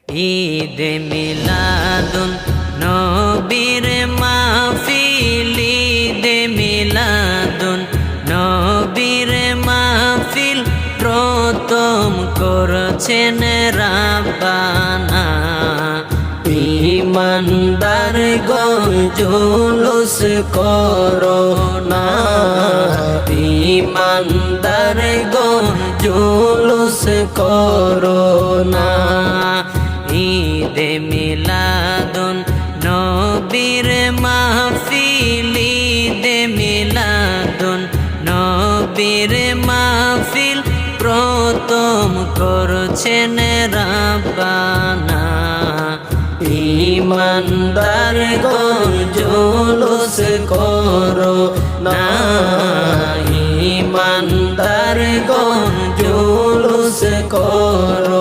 ঈদে মিলাদুন নবীর মাহফিল, ঈদে মিলাদুন নবীর মাহফিল প্রথম করছেন রাব্বানা। ঈমানদার গণ জুলুস করো না, ঈমানদার গণ জুলুস করো না। ঈদে মিলাদুন নবীর মাহফিল, ঈদে মিলাদুন নবীর মাহফিল প্রথম করছেন রাব্বানা। ঈমানদার গণ জুলুস করো না, ঈমানদার গণ জুলুস করো